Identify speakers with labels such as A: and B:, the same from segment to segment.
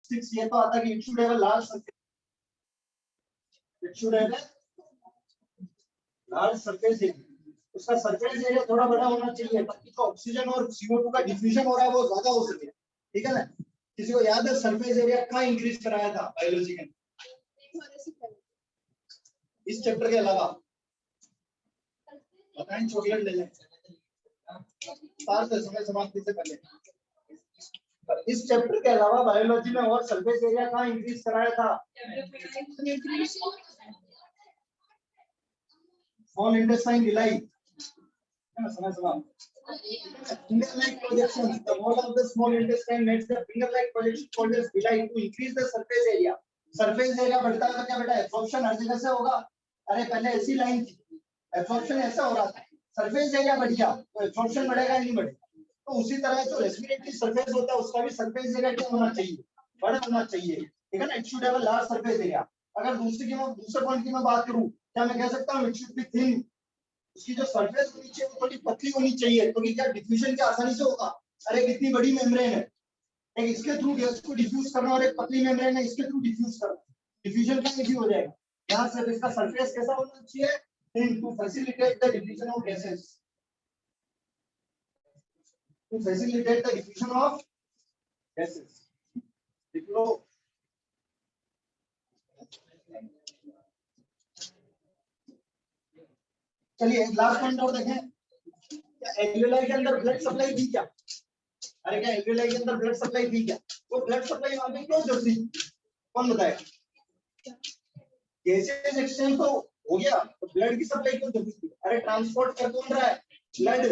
A: 6 ये तो आता कि it should have a large surface, it should have a large surface area, उसका सरफेस एरिया थोड़ा बड़ा होना चाहिए ताकि जो ऑक्सीजन और CO2 का डिफ्यूजन हो रहा है वो ज्यादा हो सके, ठीक है ना। किसी को याद है सरफेस एरिया कहाँ इंक्रीज कराया था बायोलॉजी के इस चैप्टर के अलावा? बताएं, चॉकलेट ले लें समय समाप्ति से पहले। इस चैप्टर के अलावा बायोलॉजी में और सरफेस एरिया कहाँ इंक्रीज कराया था? स्मॉल इंटेस्टाइन विलाई, है ना, समय समाप्त। Finger-like projection. The wall of the small intestine makes the finger-like projection called as villi to increase the surface area. Surface area बढ़ता है तो क्या बेटा absorption हर जगह से होगा? अरे पहले ऐसी लाइन थी, absorption ऐसा हो रहा था, surface area बढ़ गया तो absorption बढ़ेगा नहीं बढ़ेगा? तो उसी तरह जो respiratory surface होता है उसका भी surface area क्या होना चाहिए? बड़ा होना चाहिए, ठीक है ना? It should have a large surface area. अगर दूसरे पॉइंट की मैं बात करूं, क्या मैं कह सकता हूँ it should be thin? उसकी जो सरफेस होनी चाहिए वो थोड़ी पतली होनी चाहिए, क्योंकि क्या डिफ्यूजन क्या आसानी से होगा? अरे कितनी बड़ी मेम्ब्रेन है, एक इसके थ्रू गैस को डिफ्यूज करना और एक पतली मेम्ब्रेन है इसके थ्रू डिफ्यूज करना, डिफ्यूजन का इजी हो जाएगा। यहाँ से इसका सरफेस कैसा होना चाहिए? Thin to facilitate the diffusion of gases, to facilitate the diffusion of gases. देख लो चलिए लास्ट पॉइंट और देखें, क्या एल्वेलाई के अंदर ब्लड सप्लाई थी क्या? अरे क्या एल्वेलाई के अंदर ब्लड सप्लाई थी क्या? वो ब्लड सप्लाई वहां पे क्यों जरूरी? कौन बताएगा? गैसेस एक्सचेंज तो हो गया, तो ब्लड की सप्लाई क्यों जरूरी थी? अरे ट्रांसपोर्ट कर कौन रहा है? ब्लड।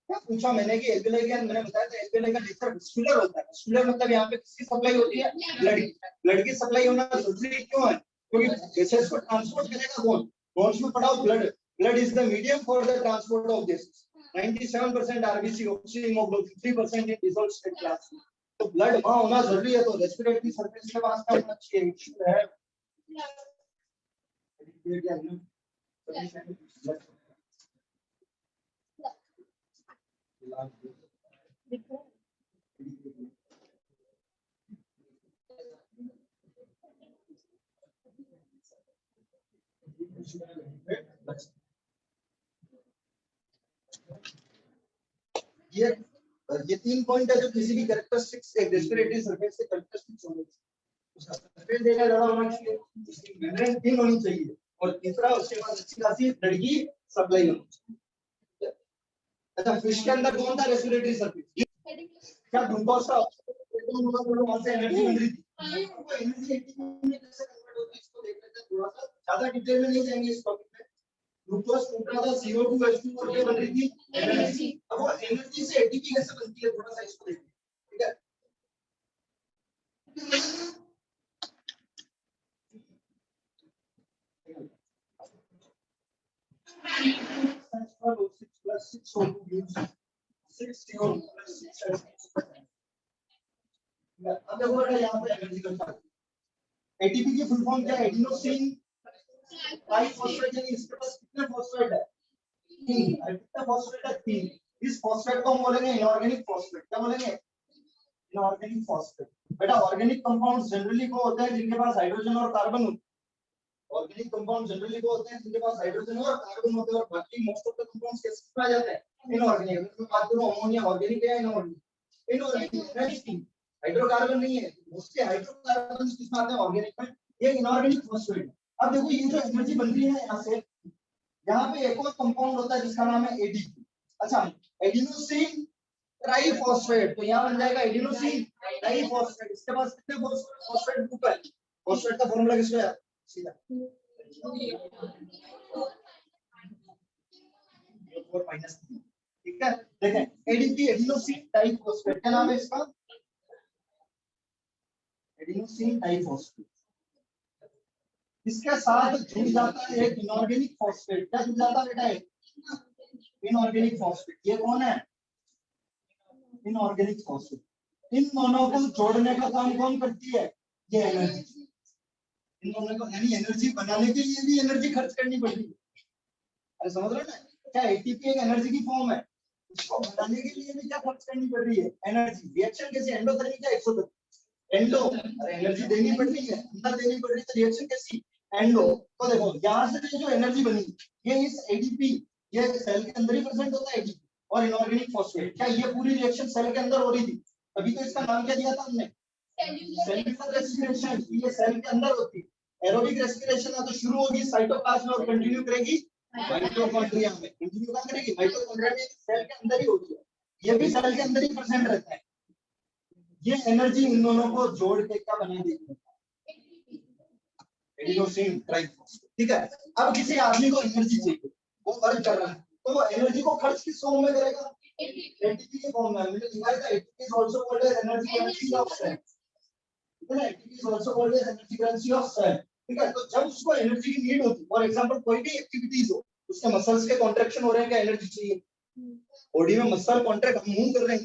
A: क्या पूछा मैंने कि एल्वेलाई के अंदर, मैंने बताया था एल्वेलाई का नेचर वेस्कुलर होता है। वेस्कुलर मतलब यहाँ पे किसकी सप्लाई होती है? ब्लड की। ब्लड की सप्लाई होना जरूरी क्यों है? क्योंकि गैसेस को ट्रांसपोर्ट करेगा कौन? बोन्स में पड़ा हो blood. Blood is the medium for the transport of gases. 97% RBC, oxygen, hemoglobin, 3% in dissolved state plasma. तो ब्लड वहाँ होना जरूरी है, तो रेस्पिरेटरी सरफेस के पास क्या होना चाहिए? इश्यू है ये 3 पॉइंट है जो किसी भी कैरेक्टरिस्टिक्स एक रेस्पिरेटरी सरफेस के कैरेक्टरिस्टिक्स होने चाहिए। उसका सरफेस एरिया ज्यादा होना चाहिए, उसकी मेम्ब्रेन थिन होनी चाहिए, और तीसरा उसके पास अच्छी खासी ब्लड की सप्लाई होनी चाहिए। अच्छा, फिश के अंदर कौन था रेस्पिरेटरी सरफेस? क्या ग्लूकोज का वहां से एनर्जी मिल रही थी? वो एनर्जी एटीपी में कैसे कन्वर्ट होती है इसको देख लेते हैं थोड़ा सा, ज्यादा डिटेल में नहीं जाएंगे इस टॉपिक में। ग्लूकोज टूट रहा था, CO2 H2 और क्या बन रही थी? एनर्जी। अब वो एनर्जी से एटीपी कैसे बनती है थोड़ा सा इसको देखिए, ठीक है? अब देखो बेटा यहाँ पे एनर्जी का एटीपी की फुल फॉर्म क्या है? एडिनोसिन ट्राइफॉस्फेट, यानी इसके पास कितने फॉस्फेट है? 3। कितना फॉस्फेट है? 3। इस फॉस्फेट को हम बोलेंगे इनऑर्गेनिक फॉस्फेट। क्या बोलेंगे? Inorganic phosphate. बेटा ऑर्गेनिक कंपाउंड्स जनरली वो होते हैं जिनके पास हाइड्रोजन और कार्बन होते हैं। ऑर्गेनिक कंपाउंड जनरली वो होते हैं जिनके पास हाइड्रोजन और कार्बन होते हैं, और बाकी मोस्ट ऑफ द कंपाउंड्स कैसे आ जाते हैं? इनऑर्गेनिक। अगर मैं बात करूं अमोनिया ऑर्गेनिक है या इनऑर्गेनिक? इनऑर्गेनिक। हाइड्रोकार्बन नहीं है, उसके हाइड्रोकार्बन किसमें आते हैं? ऑर्गेनिक में। ये इनऑर्गेनिक फॉस्फेट। अब देखो ये जो एनर्जी बन रही है यहाँ से, यहाँ पे एक और कंपाउंड होता है जिसका नाम है एडीपी। अच्छा, एडिनोसिन ट्राइफॉस्फेट, तो यहाँ बन जाएगा एडिनोसिन ट्राइफॉस्फेट। इसके पास कितने फॉस्फेट ग्रुप है? फॉस्फेट का फॉर्मूला किसका है? सीधा 4 माइनस, ठीक है? देखें एडीपी एडिनोसिन ट्राइफॉस्फेट, क्या नाम है इसका? Adenosine triphosphate. इसके साथ जुड़ जाता है एक इनऑर्गेनिक फॉस्फेट। क्या जुड़ जाता है बेटा? Inorganic phosphate. ये कौन है? Inorganic phosphate. इन दोनों को जोड़ने का काम कौन करती है? ये एनर्जी। इन दोनों को यानी एनर्जी बनाने के लिए भी एनर्जी खर्च करनी पड़ती है। अरे समझ रहे हो ना? क्या एटीपी एक एनर्जी की फॉर्म है, इसको बनाने के लिए भी क्या खर्च करनी पड़ रही है? एनर्जी। रिएक्शन कैसे? एंडोथर्मिक या एक्सोथर्मिक? एंडो, अरे एनर्जी देनी पड़ रही है, अंदर देनी पड़ रही है, रिएक्शन कैसी एंडो। तो देखो यहाँ से जो एनर्जी बनी ये इस एटीपी, ये सेल के अंदर ही प्रेजेंट होता है एटीपी और इनऑर्गेनिक फॉस्फेट। क्या ये पूरी रिएक्शन सेल के अंदर हो रही थी? अभी तो इसका नाम क्या दिया था हमने, सेल्युलर रेस्पिरेशन। ये सेल के अंदर होती है। एरोबिक रेस्पिरेशन है तो शुरू होगी साइटोप्लाज्म में और कंटिन्यू करेगी माइटोकॉन्ड्रिया में। कंटिन्यू कहां करेगी? माइटोकॉन्ड्रिया में, सेल के अंदर ही होती है। ये भी सेल के अंदर ही प्रेजेंट रहता है। ये एनर्जी इन दोनों को जोड़ के क्या बना देगी? Adenosine triphosphate. ठीक है, अब किसी आदमी को एनर्जी चाहिए, वो वर्क कर रहा है, तो वो एनर्जी को खर्च किस फॉर्म में करेगा? एटीपी के फॉर्म में। मैंने लिखा था ATP is also called as energy currency of cell. ठीक है, ATP is also called as energy currency of cell. ठीक है, तो जब उसको एनर्जी की नीड होती है, फॉर एग्जांपल कोई भी एक्टिविटीज हो, उसके मसल्स के कॉन्ट्रैक्शन हो रहे हैं, क्या एनर्जी चाहिए? बॉडी में मसल कॉन्ट्रैक्ट, हम मूव कर रहे हैं,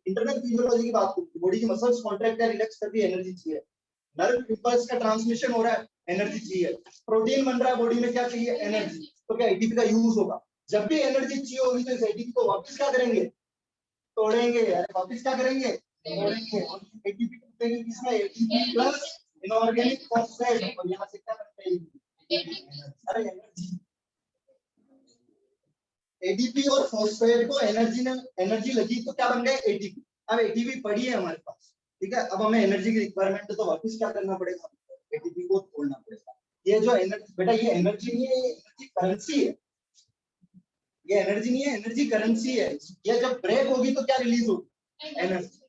A: इंटरनल फिजियोलॉजी की बात करते हैं, बॉडी की मसल्स कॉन्ट्रैक्ट या रिलैक्स कर रही है, एनर्जी चाहिए। नर्व इंपल्स का ट्रांसमिशन हो रहा है, एनर्जी चाहिए। प्रोटीन बन रहा है बॉडी में, क्या चाहिए? एनर्जी। तो क्या एटीपी का यूज होगा? जब भी एनर्जी चाहिए होगी तो इस एटीपी को वापस क्या करेंगे? तोड़ेंगे। अरे वापस क्या करेंगे? तोड़ेंगे। और एटीपी टूटेगी किसमें? ATP plus inorganic phosphate. और यहाँ से क्या बनता है? अरे एनर्जी। एटीपी और फॉस्फेट को एनर्जी ने एनर्जी लगी तो क्या बन गए? एटीपी। अब एटीपी पड़ी है हमारे पास, ठीक है, अब हमें एनर्जी की रिक्वायरमेंट है तो वापस क्या करना पड़ेगा? एटीपी को तोड़ना पड़ेगा। ये जो एनर्जी, बेटा ये एनर्जी नहीं है, ये एनर्जी करेंसी है। ये एनर्जी नहीं है, एनर्जी करेंसी है। ये जब ब्रेक होगी तो क्या रिलीज होगी? एनर्जी।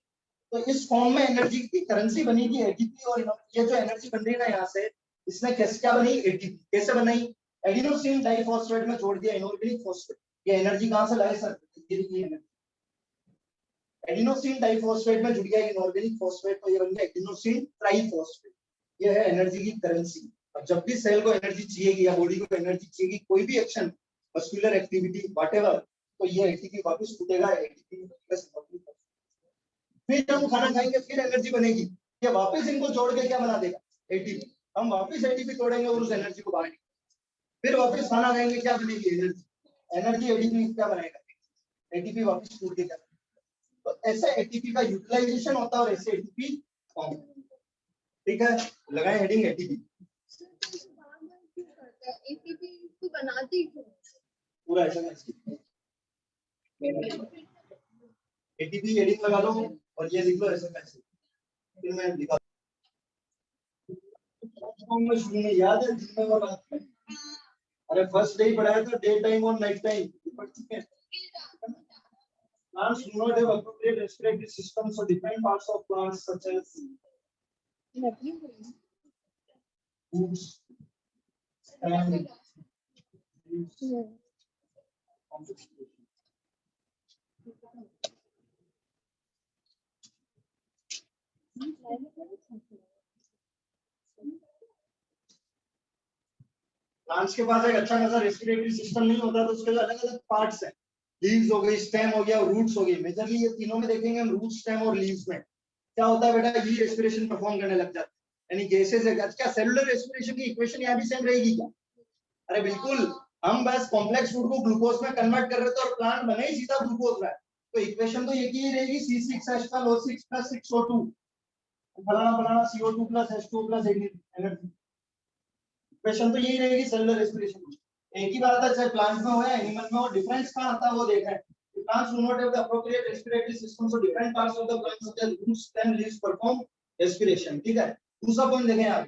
A: तो इस फॉर्म में एनर्जी की करेंसी बनेगी एटीपी। और ये जो एनर्जी बन रही है ना यहाँ से, इसने कैसे क्या बनाई? एटीपी। कैसे बनाई? एडिनोसिन डाइफॉस्फेट में जोड़ दिया इनऑर्गेनिक फॉस्फेट। ये एनर्जी कहां से लाए सर? एडिनोसिन डाइफॉस्फेट में जुड़ गया इनऑर्गेनिक फॉस्फेट, तो ये बन गया एडिनोसिन ट्राइफॉस्फेट। ये है एनर्जी की करेंसी। अब जब भी सेल को एनर्जी चाहिए या बॉडी को एनर्जी चाहिए, कोई भी एक्शन, मस्कुलर एक्टिविटी व्हाटएवर, तो ये एटीपी वापस टूटेगा, एटीपी प्लस। फिर हम खाना खाएंगे, फिर एनर्जी बनेगी, ये वापस इनको जोड़ के क्या बना देगा? एटीपी। हम वापस एटीपी तोड़ेंगे और उस एनर्जी को बाहर, फिर वापस खाना खाएंगे, क्या बनेगी? एनर्जी। एनर्जी एटीपी क्या बनाएगा? एटीपी वापस टूट के क्या? तो ऐसे एटीपी का यूटिलाइजेशन होता है और ऐसे एटीपी फॉर्म। ठीक है, लगाए हेडिंग एटीपी।
B: एटीपी को बनाते ही क्यों?
A: पूरा ऐसा एटीपी हेडिंग लगा लो और ये लिख लो ऐसे कैसे, फिर मैं लिखा में शुरू में याद है दिन में और रात में। अरे फर्स्ट डे ही पढ़ाया था, डे टाइम और नाइट टाइम पढ़ चुके हैं। Plants do not have appropriate respiratory systems, so different parts of plants such as roots, stem, leaves, plants के पास एक अच्छा खासा रेस्पिरेटरी सिस्टम नहीं होता, तो उसके अलग अलग पार्ट्स हैं। लीव्स हो गई, स्टेम हो गया, रूट्स हो गई। मेजरली ये तीनों में देखेंगे हम, रूट, स्टेम और लीव्स में क्या होता है बेटा? ये रेस्पिरेशन परफॉर्म करने लग जाता है, यानी गैसेस है। क्या सेलुलर रेस्पिरेशन की इक्वेशन यहाँ भी सेम रहेगी क्या? अरे बिल्कुल। हम बस कॉम्प्लेक्स फूड को ग्लूकोज में कन्वर्ट कर रहे थे और प्लांट बने ही सीधा ग्लूकोज रहा है, तो इक्वेशन तो एक ही रहेगी, C6H12O6 + 6O2 फलाना फलाना CO2 + H2O + एनर्जी। इक्वेशन तो यही रहेगी सेलुलर रेस्पिरेशन। एक ही बात है, चाहे प्लांट में हो या एनिमल में हो, डिफरेंस कहां आता है वो देखा है। Plants do not have the appropriate respiratory system, so different parts of the plant such as roots, stem, leaves perform respiration। ठीक है, दूसरा पॉइंट देखें यहाँ।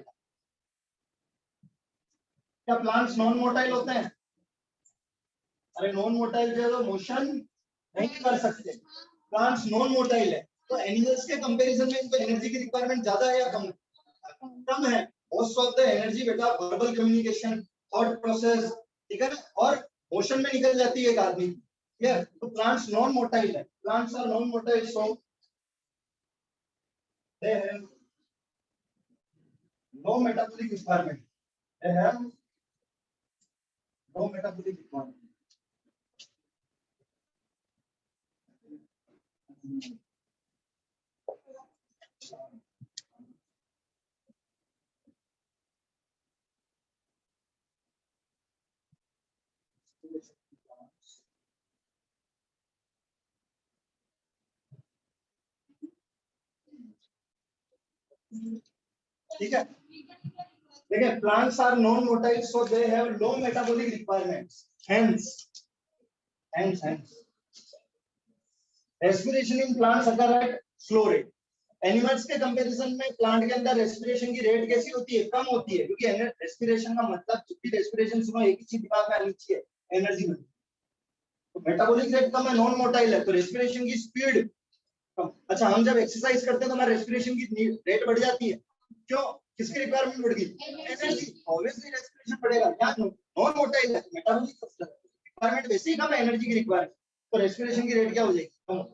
A: क्या प्लांट्स नॉन मोटाइल होते हैं? अरे नॉन मोटाइल जो है मोशन नहीं कर सकते, प्लांट्स नॉन मोटाइल है। तो एनिमल्स के कंपैरिजन में इनको एनर्जी की रिक्वायरमेंट ज्यादा है या कम? कम है। मोस्ट ऑफ द एनर्जी बेटा वर्बल कम्युनिकेशन, थॉट प्रोसेस, ठीक है ना, और मोशन में निकल जाती है एक आदमी की। तो प्लांट्स नॉन मोटाइल है, plants are non motile, so they have no metabolic requirement, they have no metabolic requirement. ठीक है, देखिए plants are non-motile, so they have low metabolic requirements. Hence respiration in plants occur at slow rate. Animals के comparison में plant के अंदर respiration की rate कैसी होती है, कम होती है, क्योंकि रेस्पिरेशन का मतलब जब भी रेस्पिरेशन सुनो एक ही चीज दिमाग में आनी चाहिए, एनर्जी में। तो मेटाबॉलिक रेट कम है, नॉन मोटाइल है, तो रेस्पिरेशन की स्पीड कम। अच्छा, हम जब एक्सरसाइज करते हैं तो हमारे रेस्पिरेशन की रेट बढ़ जाती है, क्यों? किसकी रिक्वायरमेंट बढ़ गई? एनर्जी, ऑब्वियसली रेस्पिरेशन बढ़ेगा। क्या नॉन मोटाइल है, मेटाबॉलिक रिक्वायरमेंट वैसे ही कम है एनर्जी की रिक्वायरमेंट, तो रेस्पिरेशन की रेट क्या हो जाएगी? कम।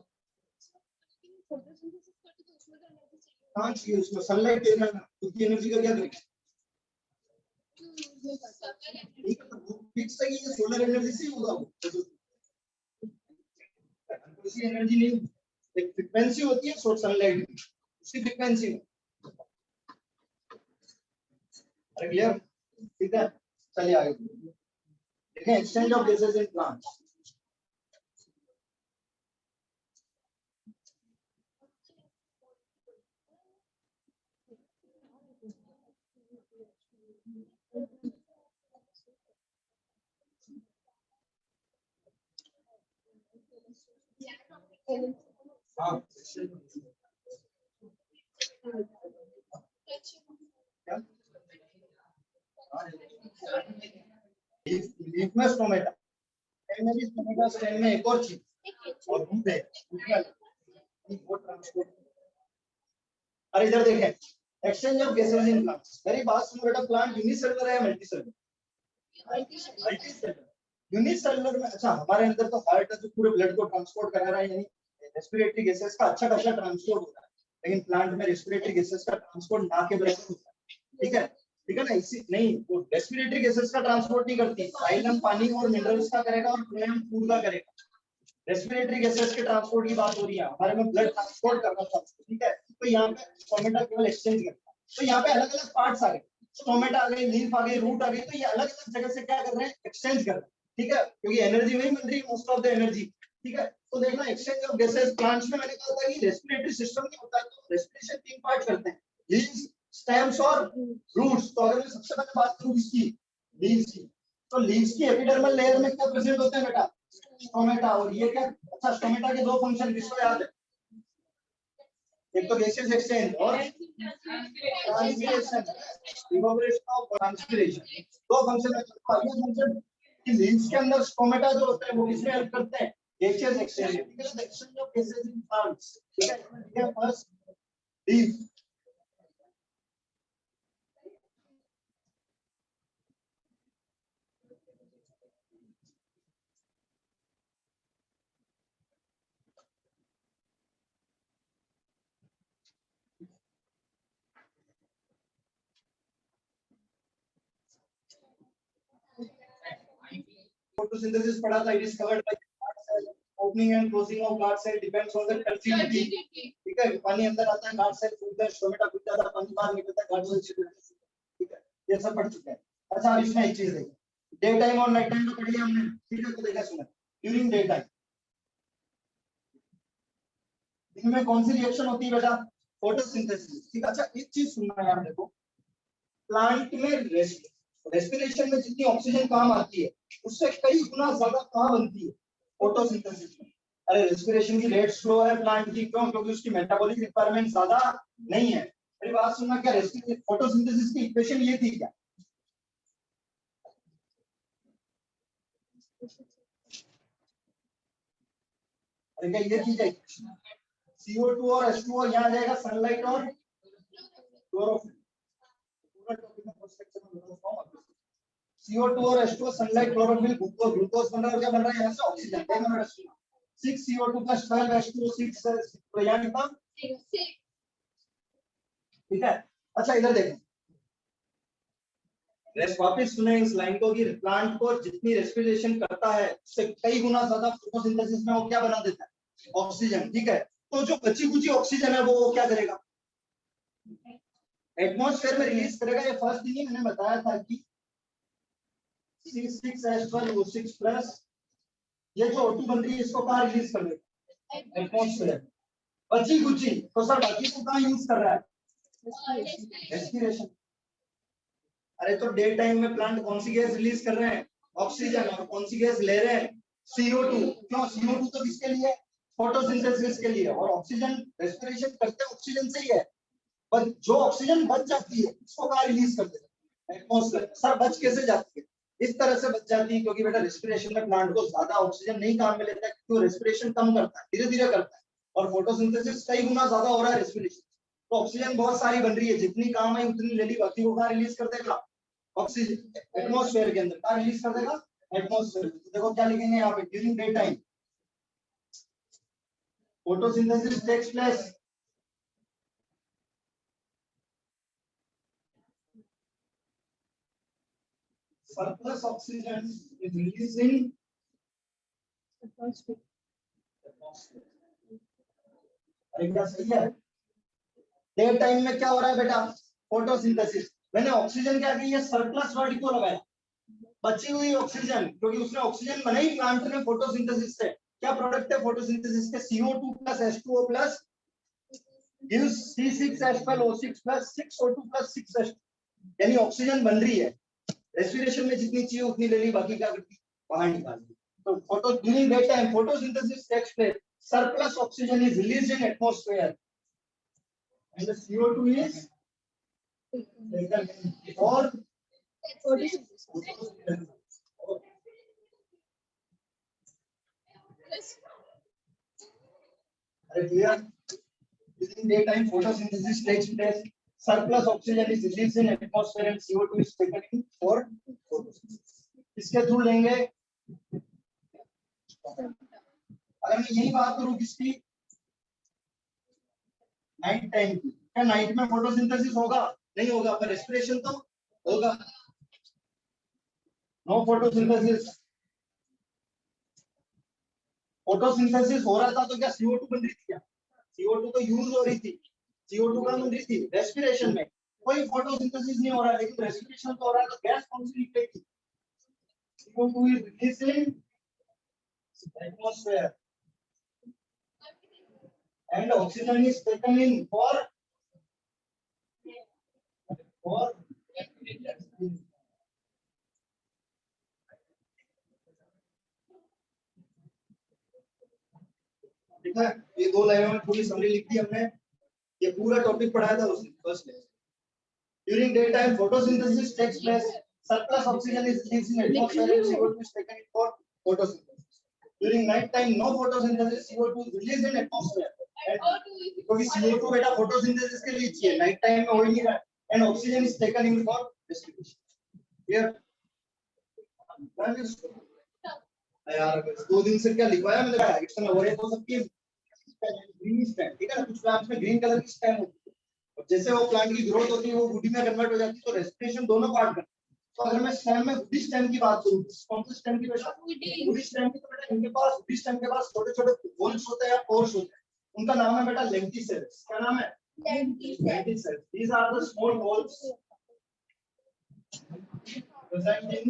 A: हाँ चाहिए, उसमें सनलाइट देना है, उसकी एनर्जी का क्या करेंगे? फिक्स है कि ये सोलर एनर्जी से होगा, वो कोई एनर्जी नहीं, एक फ्रीक्वेंसी होती है सोर्स सनलाइट की, उसकी फ्रीक्वेंसी में। अरे क्लियर? ठीक है, चलिए आगे देखें, exchange of gases in plants. हाँ लीफ में स्टोमेटा, स्टोमेटा स्टेम में एक और चीज और रूट है, अरे इधर देखें, exchange of gases in plants. मेरी बात सुनो बेटा, प्लांट यूनिसेलुलर है या मल्टीसेलुलर? यूनिसेलुलर में, अच्छा हमारे अंदर तो हार्ट है जो पूरे ब्लड को ट्रांसपोर्ट करा रहा है, यानी रेस्पिरेटरी गैसेस का अच्छा खासा ट्रांसपोर्ट होता है, लेकिन प्लांट में रेस्पिरेटरी गैसेस का ट्रांसपोर्ट ना के बराबर होता है। ठीक है ना, इसी नहीं, वो रेस्पिरेटरी गैसेस का ट्रांसपोर्ट नहीं करती, जाइलम पानी और मिनरल्स का करेगा और फ्लोएम फूड का करेगा। रेस्पिरेटरी गैसेस के ट्रांसपोर्ट की बात हो रही है, हमारे में ब्लड ट्रांसपोर्ट करना था, ठीक है, तो यहाँ पे स्टोमेटा केवल एक्सचेंज करता है। तो यहाँ पे अलग अलग पार्ट्स आ गए, स्टोमेटा आ गई, लीफ आ गई, रूट आ गई, तो ये अलग अलग जगह से क्या कर रहे हैं? एक्सचेंज कर रहे हैं, ठीक है, क्योंकि एनर्जी वही मिल रही है, मोस्ट ऑफ द एनर्जी। ठीक है, तो देखना एक्सचेंज ऑफ गैसेस प्लांट्स में मैंने कहा था कि रेस्पिरेटरी सिस्टम नहीं होता है, तो रेस्पिरेशन तीन पार्ट करते हैं, लीव्स, स्टेम्स और रूट्स। तो अगर मैं सबसे पहले बात करूं इसकी, लीव्स की, तो लीव्स की एपिडर्मल लेयर में क्या प्रेजेंट होते हैं बेटा? स्टोमेटा। और ये क्या? अच्छा, स्टोमेटा के दो फंक्शन किसको याद है? एक तो गैसेस एक्सचेंज और ट्रांसपिरेशन, इवेपोरेशन और ट्रांसपिरेशन, दो फंक्शन है। ये फंक्शन कि लीव्स के अंदर स्टोमेटा जो होते हैं वो किसमें हेल्प करते हैं? Gases exchange. ठीक है, the exchange of gases in plants. ठीक है, फर्स्ट लीव, photosynthesis पढ़ा था, it is covered by guard cell, opening and closing of guard cell depends on the fertility। ठीक है, पानी अंदर आता है, guard cell खुलता है, स्टोमेटा खुलता है, पानी बाहर निकलता है, guard cell छिपता है। ठीक है, ये सब पढ़ चुके हैं। अच्छा, अब इसमें एक चीज देखिए, डे टाइम और नाइट टाइम तो पढ़ लिया हमने, ठीक है, तो देखा सुना, ड्यूरिंग डे टाइम दिन में कौन सी रिएक्शन होती है बेटा? फोटोसिंथेसिस। ठीक है, अच्छा एक चीज सुनना यार, देखो प्लांट में रेस्पिरेशन में जितनी ऑक्सीजन काम आती है उससे कई गुना ज्यादा कहाँ बनती है? फोटोसिंथेसिस में। अरे रेस्पिरेशन की रेट स्लो है प्लांट की, क्यों? क्योंकि उसकी मेटाबॉलिक रिक्वायरमेंट ज्यादा नहीं है। मेरी बात सुनना, क्या फोटोसिंथेसिस की इक्वेशन ये थी क्या? अरे क्या ये थी क्या? CO2 और H2O यहाँ आ जाएगा, सनलाइट और क्लोरोफिल। CO2 और H2O, sunlight, chlorophyll, glucose, glucose बन रहा है, क्या बन रहा है यहाँ से? ऑक्सीजन। 6 CO2 प्लस 12 H2O, 6 तो यहाँ कितना? ठीक है, अच्छा इधर देखें, वापिस सुने इस लाइन को कि प्लांट को जितनी रेस्पिरेशन करता है उससे कई गुना ज्यादा फोटोसिंथेसिस में वो क्या बना देता है? ऑक्सीजन। ठीक है, तो जो बची कुची ऑक्सीजन है वो क्या करेगा? एटमॉस्फेयर में रिलीज करेगा। ये फर्स्ट थिंग मैंने बताया था कि C6H12O6 प्लस ये जो O2 बन रही है इसको कहाँ रिलीज कर देगा? एटमॉस्फेयर। बची कुची तो सर बाकी को कहाँ यूज कर रहा है? रेस्पिरेशन। अरे तो डे टाइम में प्लांट कौन सी गैस रिलीज कर रहे हैं? ऑक्सीजन। और कौन सी गैस ले रहे हैं? CO2। क्यों? CO2 तो किसके लिए? फोटोसिंथेसिस के लिए। और ऑक्सीजन रेस्पिरेशन करते ऑक्सीजन से ही है, पर जो ऑक्सीजन बच जाती है उसको कहाँ रिलीज कर देते हैं? एटमॉस्फेयर। सर बच कैसे जाती है? इस तरह से बच जाती है क्योंकि बेटा रेस्पिरेशन में प्लांट को ज्यादा ऑक्सीजन नहीं काम में लेता है, क्योंकि वो रेस्पिरेशन कम करता है, धीरे धीरे करता है, और फोटोसिंथेसिस कई गुना ज्यादा हो रहा है रेस्पिरेशन। तो ऑक्सीजन बहुत सारी बन रही है, जितनी काम है उतनी ले ली, बाकी वो कहाँ रिलीज कर देगा? ऑक्सीजन एटमॉस्फेयर के अंदर। कहाँ रिलीज कर देगा? एटमॉस्फेयर। तो देखो क्या लिखेंगे यहाँ पे, during day time photosynthesis takes place surplus oxygen is released in atmosphere। अरे क्या सही है? डे टाइम में क्या हो रहा है बेटा? फोटोसिंथेसिस। मैंने ऑक्सीजन क्या की है? सरप्लस वर्ड क्यों लगाया? बची हुई ऑक्सीजन, क्योंकि उसने ऑक्सीजन बनाई प्लांट ने फोटोसिंथेसिस से। क्या प्रोडक्ट है फोटोसिंथेसिस के? CO2 plus H2O plus gives C6H12O6 plus 6O2 plus 6H2। यानी ऑक्सीजन बन रही है, रेस्पिरेशन में जितनी चाहिए उतनी ले ली, बाकी क्या करती? बाहर निकाल दी। तो photo during day time photosynthesis takes place, surplus oxygen is released in atmosphere and the CO2 is taken for photosynthesis। Are you clear? During daytime photosynthesis takes place, surplus oxygen is released in atmosphere and CO2 is taken in for photosynthesis। इसके through लेंगे। अगर मैं यही बात करूं किसकी? Night time की। क्या नाइट में फोटोसिंथेसिस होगा? नहीं होगा, पर रेस्पिरेशन तो होगा। No photosynthesis. फोटोसिंथेसिस हो रहा था तो क्या CO2 बन रही थी? क्या CO2 तो यूज हो रही थी? CO2 कहाँ बन रही थी? रेस्पिरेशन में। कोई फोटोसिंथेसिस नहीं हो रहा है, लेकिन रेस्पिरेशन तो हो रहा है, तो गैस कौन सी निकलेगी? CO2 is released in atmosphere and oxygen is taken in for ठीक है। ये 2 लाइनों में पूरी समरी लिख दी हमने। ये पूरा टॉपिक पढ़ाया था उसने first lecture. During daytime photosynthesis takes place, surplus oxygen is released in atmosphere and CO2 is taken in for photosynthesis। During night time no photosynthesis, CO2 is released in atmosphere क्योंकि CO2 बेटा photosynthesis के लिए चाहिए, night time में हो ही नहीं रहा, and oxygen is taken in for respiration। Clear? यार 2 दिन से क्या लिखवाया मैंने? इट्स एन ओवरहेड हो सकती है ग्रीन स्टेम, ठीक है ना? कुछ प्लांट्स में ग्रीन कलर की स्टेम होती है, और जैसे वो प्लांट की ग्रोथ होती है वो वुडी में कन्वर्ट हो जाती है, तो रेस्पिरेशन दोनों पार्ट करते हैं। तो अगर मैं स्टेम में वुडी स्टेम की बात करूं, कौन सी स्टेम की बेटा? वुडी स्टेम की। तो बेटा इनके पास वुडी स्टेम के पास छोटे-छोटे होल्स होते हैं या पोर्स होते हैं, उनका नाम है बेटा लेंटिसेल्स। क्या नाम है? Lenticels. These are the small holes present in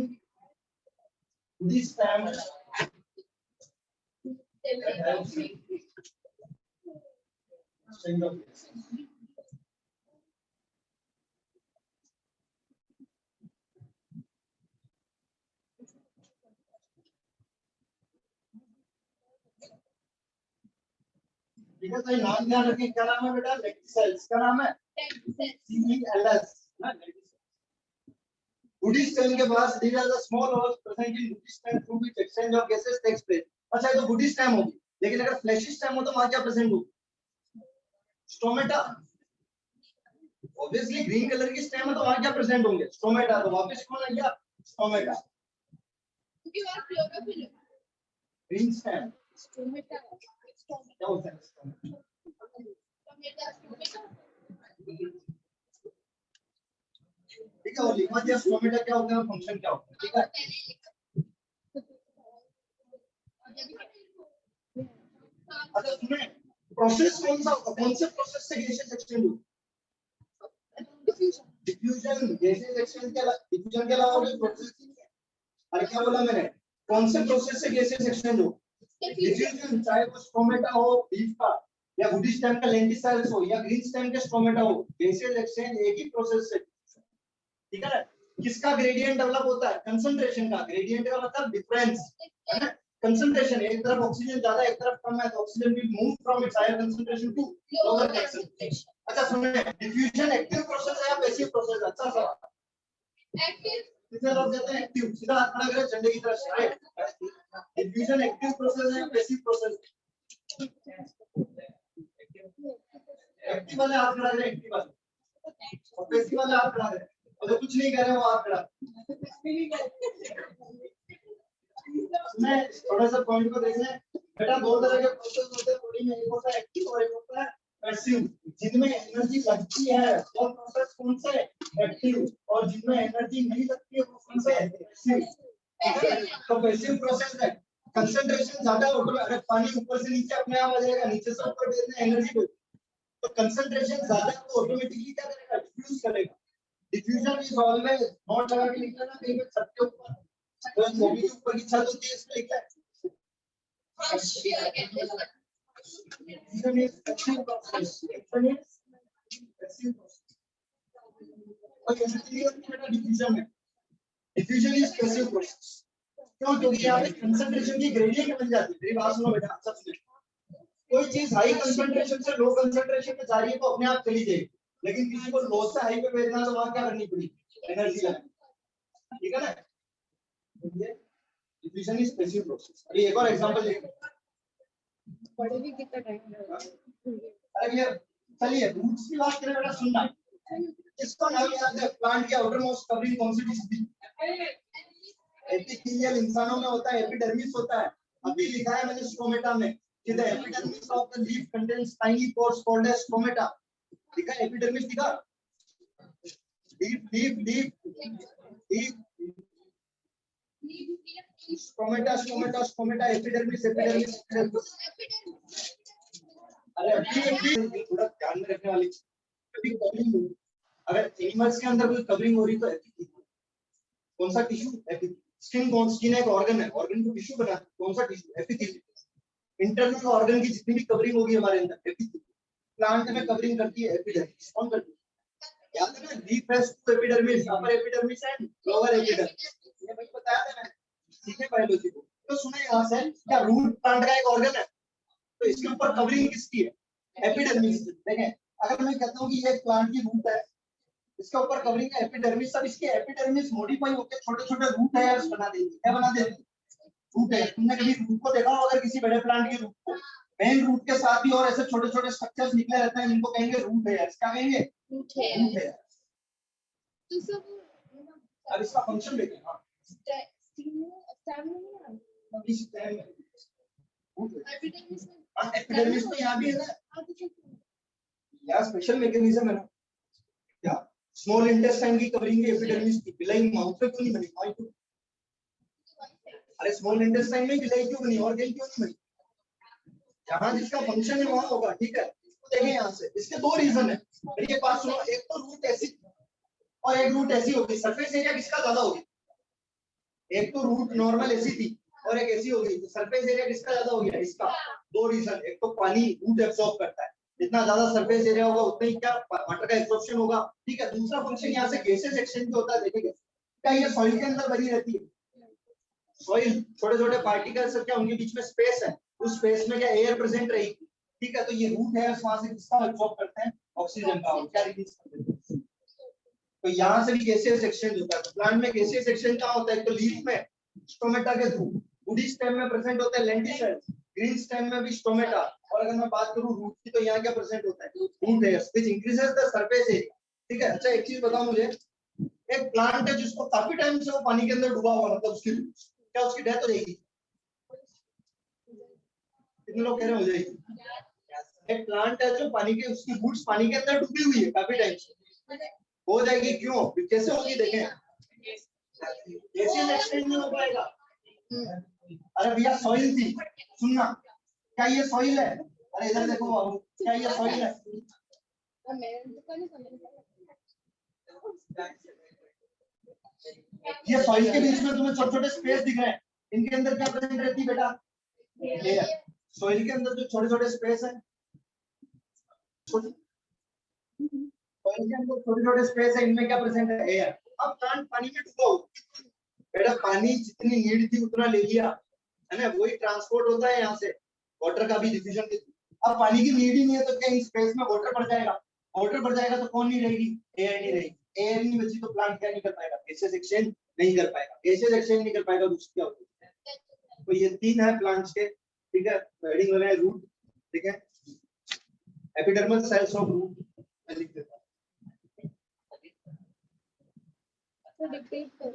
A: woody stem ठीक है। तो ये नाम ध्यान रखिए, क्या नाम है बेटा? लेंटिसेल्स। क्या नाम है? CELS। woody stem के पास these are the small holes present in woody stem through which exchange of gases takes place। अच्छा ये तो woody stem होगी, लेकिन अगर fleshy stem हो तो वहां क्या प्रेजेंट होगी? स्टोमेटा। ऑब्वियसली ग्रीन कलर की स्टेम है तो वहां क्या प्रेजेंट होंगे? स्टोमेटा। तो वापस कौन आ गया? स्टोमेटा। ग्रीन स्टेम
B: स्टोमेटा
A: क्या होता है? ठीक है, और लिखवा दिया स्टोमेटा क्या होता है, फंक्शन क्या होता है, ठीक है। अच्छा सुने, प्रोसेस कौन सा होगा? कौन से प्रोसेस से गैसेस एक्सचेंज होगा? डिफ्यूजन। गैसेस एक्सचेंज के अलावा, डिफ्यूजन के अलावा कोई प्रोसेस नहीं है। अरे क्या बोला मैंने? कौन से प्रोसेस से गैसेस एक्सचेंज हो? डिफ्यूजन। चाहे वो स्टोमेटा हो लीफ का, या वुडी स्टेम का लेंटिसाइल्स हो या ग्रीन स्टेम के स्टोमेटा हो, बेसिस एक्सचेंज एक ही प्रोसेस से, ठीक है ना। किसका ग्रेडियंट डेवलप होता है? कंसंट्रेशन का। ग्रेडियंट का मतलब डिफरेंस है ना। कंसंट्रेशन, एक तरफ ऑक्सीजन ज्यादा एक तरफ कम है तो oxygen will move from its higher concentration to lower concentration. अच्छा सुनिए, डिफ्यूजन एक्टिव प्रोसेस है या पैसिव प्रोसेस है? अच्छा सवाल।
B: एक्टिव।
A: कितने लोग कहते हैं एक्टिव? सीधा हाथ खड़ा करें झंडे की तरफ स्ट्राइट। डिफ्यूजन एक्टिव प्रोसेस है या पैसिव प्रोसेस? एक्टिव वाले हाथ खड़ा करें, एक्टिव वाले, और पैसिव वाले हाथ खड़ा करें, और जो कुछ नहीं कर रहे वो हाथ खड़ा। मैं थोड़ा सा पॉइंट को देख लें बेटा। दो तरह के प्रोसेस होते हैं बॉडी में, एक होता है एक्टिव और एक होता है पैसिव। जिनमें एनर्जी लगती है वो प्रोसेस कौन सा है? एक्टिव। और जिनमें एनर्जी नहीं लगती है वो कौन सा है? पैसिव। तो पैसिव प्रोसेस है, कंसंट्रेशन ज्यादा होगा, अरे पानी ऊपर से नीचे अपने आप आ जाएगा, नीचे से ऊपर भेजना एनर्जी को, तो कंसंट्रेशन ज्यादा तो ऑटोमेटिकली क्या करेगा? डिफ्यूज करेगा। डिफ्यूजन इज ऑलवेज नॉट लगा के लिखना ना कहीं पे छत के ऊपर, तो मूवी के ऊपर की छत होती है इसमें लिखा है diffusion is passive process. Diffusion is passive process. और कैसे क्लियर होती है डिफ्यूजन में? डिफ्यूजन इज पैसिव प्रोसेस क्यों? क्योंकि यहाँ पे कंसंट्रेशन की ग्रेडियंट बन जाती है। मेरी बात सुनो बेटा, सब सुनो। कोई चीज हाई कंसंट्रेशन से लो कंसंट्रेशन में जा रही है तो अपने आप चली जाएगी, लेकिन किसी को लो से हाई पे भेजना तो वहां क्या करनी पड़ेगी? एनर्जी लगानी, ठीक है ना। Diffusion is passive process. अभी एक और एग्जांपल देखो।
B: बड़े भी कितना टाइम लगा।
A: अरे ये चलिए रूट्स की बात करें बेटा, सुनना। इसको नाम याद है, प्लांट की आउटर मोस्ट कवरिंग कौन सी टिश्यू थी? एपिथेलियल इंसानों में होता है, एपिडर्मिस होता है। अभी लिखा है मैंने स्टोमेटा में कि the epidermis of the leaf contains tiny pores called as stomata. लिखा है एपिडर्मिस, लिखा leaf leaf leaf leaf stomata stomata stomata epidermis epidermis epidermis. अरे अभी थोड़ा ध्यान में रखने वाली अभी कवरिंग हो, अगर एनिमल्स के अंदर कोई कवरिंग हो रही तो एपिथेलियल कौन सा टिश्यू? एपिथेलियल। स्किन कौन? स्किन एक ऑर्गन है, ऑर्गन को टिश्यू बना कौन सा टिश्यू? एपिथेलियल। इंटरनल ऑर्गन की जितनी भी कवरिंग होगी हमारे अंदर एपिथेलियल। प्लांट में कवरिंग करती है एपिडर्मिस। कौन करती है? याद है ना, leaf has two epidermis, upper epidermis and lower epidermis. ये भाई बताया था मैंने, सीखे बायोलॉजी को। तो सुने यहां से, क्या रूट प्लांट का एक ऑर्गन है तो इसके ऊपर कवरिंग किसकी है? एपिडर्मिस। देखें अगर मैं कहता हूं कि ये प्लांट की रूट है, इसके ऊपर कवरिंग है एपिडर्मिस, सब इसके एपिडर्मिस मॉडिफाई होकर छोटे-छोटे रूट हेयर्स बना देंगे। क्या बना देंगे? Root hair. तुमने कभी रूट को देखा हो? अगर किसी बड़े प्लांट की रूट को, मेन रूट के साथ भी और ऐसे छोटे-छोटे स्ट्रक्चर्स निकले रहते हैं जिनको कहेंगे रूट हेयर्स। क्या कहेंगे?
B: Root
A: root hair.
B: तो सब
A: अब इसका फंक्शन देखें। हां
B: स्टेम
A: इस टाइम
B: एपिडर्मिस
A: एपिडर्मिस तो यहाँ भी है ना,
B: में
A: क्या स्पेशल मैकेनिज्म है ना। क्या स्मॉल इंटेस्टाइन की कवरिंग एपिडर्मिस की, बिलाई माउथ पे क्यों नहीं बनी? माउथ पे, अरे स्मॉल इंटेस्टाइन में बिलाई क्यों बनी और कहीं क्यों नहीं बनी? जहां जिसका फंक्शन है वहां होगा, ठीक है। तो देखें यहाँ से इसके दो रीजन है मेरे पास। सुनो, एक तो रूट ऐसी और एक रूट ऐसी होगी। सरफेस एरिया किसका ज्यादा होगी? एक तो रूट नॉर्मल ऐसी थी और एक ऐसी होगी, तो सरफेस एरिया किसका ज्यादा हो गया? इसका। दो रीजन, एक तो पानी रूट एब्सॉर्ब करता है, जितना ज्यादा सरफेस एरिया होगा उतना ही क्या वाटर का एब्सॉर्प्शन होगा, ठीक है। दूसरा फंक्शन यहाँ से गैसेस एक्सचेंज होता है। देखेंगे क्या ये सॉइल के अंदर बनी रहती है? सॉइल छोटे छोटे पार्टिकल्स क्या उनके बीच में स्पेस है, उस स्पेस में क्या एयर प्रेजेंट रहेगी, ठीक है। तो ये रूट है वहां से किसका एब्सॉर्ब करते हैं? ऑक्सीजन का, और क्या रिलीज करते हैं। तो यहाँ से भी गैसेस एक्सचेंज होता है। प्लांट में गैसेस एक्सचेंज कहाँ होता है? तो लीफ में स्टोमेटा के थ्रू, वुडी स्टेम में प्रेजेंट होता है लेंटिसेल्स, ग्रीन स्टेम में भी स्टोमेटा, और अगर मैं बात करूं रूट की तो यहाँ क्या प्रेजेंट होता है? Root hairs which increases the surface area, ठीक है। अच्छा एक चीज बताओ मुझे, एक प्लांट है जिसको काफी टाइम से वो पानी के अंदर डूबा हुआ, मतलब उसकी क्या उसकी डेथ हो जाएगी? कितने लोग कह रहे हो जाएगी? एक प्लांट है जो पानी के, उसकी रूट्स पानी के अंदर डूबी हुई है काफी टाइम से, हो जाएगी। क्यों? कैसे होगी? देखें गैसेस एक्सचेंज नहीं हो पाएगा। अरे भैया सॉइल थी, सुनना, क्या ये सॉइल है? अरे इधर देखो बाबू, क्या ये सॉइल है? ये सॉइल के बीच में तुम्हें छोटे छोटे स्पेस दिख रहे हैं, इनके अंदर क्या प्रेजेंट रहती है बेटा? एयर। सॉइल के अंदर जो छोटे छोटे स्पेस है छोटे छोटे स्पेस है, इनमें क्या प्रेजेंट है? एयर। अब प्लांट पानी में डूबा हो, बेटा पानी जितनी नीड थी उतना ले लिया, है ना, वही ट्रांसपोर्ट होता है यहाँ से, वाटर का भी डिफ्यूजन के थ्रू। अब पानी की नीड ही नहीं है तो क्या इस स्पेस में वाटर बढ़ जाएगा? वाटर बढ़ जाएगा तो कौन नहीं रहेगी? एयर नहीं रहेगी। एयर नहीं बची तो प्लांट क्या नहीं कर पाएगा? गैसेस एक्सचेंज नहीं कर पाएगा। गैसेस एक्सचेंज नहीं कर पाएगा तो क्या होता है? तो ये तीन है प्लांट्स के, ठीक है। हेडिंग वाला है रूट, ठीक है। एपिडर्मल सेल्स ऑफ रूट, मैं लिख देता हूँ।
B: तो डिक्टेट कर